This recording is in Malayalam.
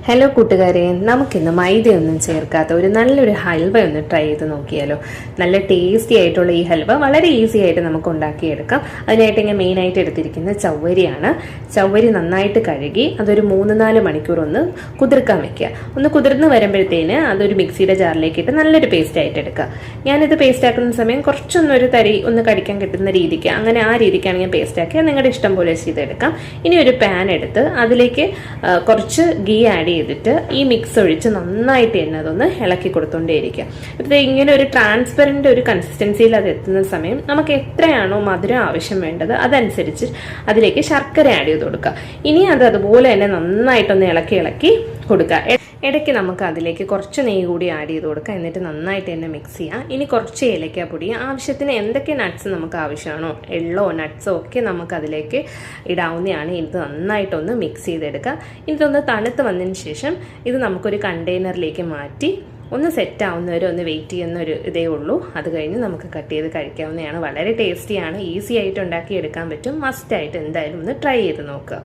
ഹലോ കൂട്ടുകാരെ, നമുക്കിന്ന് മൈദയൊന്നും ചേർക്കാത്ത ഒരു നല്ലൊരു ഹൽവ ഒന്ന് ട്രൈ ചെയ്ത് നോക്കിയാലോ. നല്ല ടേസ്റ്റി ആയിട്ടുള്ള ഈ ഹൽവ വളരെ ഈസി ആയിട്ട് നമുക്ക് ഉണ്ടാക്കിയെടുക്കാം. അതിനായിട്ട് ഞാൻ മെയിനായിട്ട് എടുത്തിരിക്കുന്ന ചവ്വരിയാണ്. ചവ്വരി നന്നായിട്ട് കഴുകി അതൊരു 3-4 മണിക്കൂർ ഒന്ന് കുതിർക്കാൻ വെക്കുക. ഒന്ന് കുതിർന്ന് വരുമ്പോഴത്തേന് അതൊരു മിക്സിയുടെ ജാറിലേക്ക് ഇട്ട് നല്ലൊരു പേസ്റ്റ് ആയിട്ട് എടുക്കുക. ഞാനിത് പേസ്റ്റ് ആക്കുന്ന സമയം കുറച്ചൊന്നൊരു തരി ഒന്ന് കടിക്കാൻ കിട്ടുന്ന രീതിക്ക്, അങ്ങനെ ആ രീതിക്കാണ് ഞാൻ പേസ്റ്റ് ആക്കിയത്. നിങ്ങളുടെ ഇഷ്ടം പോലെ ചെയ്തെടുക്കാം. ഇനി ഒരു പാൻ എടുത്ത് അതിലേക്ക് കുറച്ച് ഗീ ആഡ് ചെയ്തിട്ട് ഈ മിക്സ് ഒഴിച്ച് നന്നായിട്ട് തന്നെ അതൊന്ന് ഇളക്കി കൊടുത്തോണ്ടേയിരിക്കുക. ഇത് ഇങ്ങനെ ഒരു ട്രാൻസ്പെറന്റ് ഒരു കൺസിസ്റ്റൻസിയിൽ അത് എത്തുന്ന സമയം നമുക്ക് എത്രയാണോ മധുരം ആവശ്യം വേണ്ടത് അതനുസരിച്ച് അതിലേക്ക് ശർക്കര ആഡ് ചെയ്ത് കൊടുക്കുക. ഇനി അത് അതുപോലെ തന്നെ നന്നായിട്ടൊന്ന് ഇളക്കി കൊടുക്കുക. ഇടയ്ക്ക് നമുക്ക് അതിലേക്ക് കുറച്ച് നെയ്യ് കൂടി ആഡ് ചെയ്ത് കൊടുക്കുക. എന്നിട്ട് നന്നായിട്ട് തന്നെ മിക്സ് ചെയ്യുക. ഇനി കുറച്ച് ഏലക്കാപ്പൊടി, ആവശ്യത്തിന് എന്തൊക്കെ നട്ട്സ് നമുക്ക് ആവശ്യമാണോ, എള്ളോ നട്ട്സോ ഒക്കെ നമുക്ക് അതിലേക്ക് ഇടാവുന്നതാണ്. ഇത് നന്നായിട്ടൊന്ന് മിക്സ് ചെയ്തെടുക്കുക. ഇതൊന്ന് തണുത്ത് വന്നതിന് ശേഷം ഇത് നമുക്കൊരു കണ്ടെയ്നറിലേക്ക് മാറ്റി ഒന്ന് സെറ്റ് ആവുന്നവരെ ഒന്ന് വെയിറ്റ് ചെയ്യുന്ന ഒരു ഇതേ ഉള്ളൂ. അത് കഴിഞ്ഞ് നമുക്ക് കട്ട് ചെയ്ത് കഴിക്കാവുന്നതാണ്. വളരെ ടേസ്റ്റിയാണ്, ഈസി ആയിട്ട് ഉണ്ടാക്കി എടുക്കാൻ പറ്റും. മസ്റ്റായിട്ട് എന്തായാലും ഒന്ന് ട്രൈ ചെയ്ത് നോക്കുക.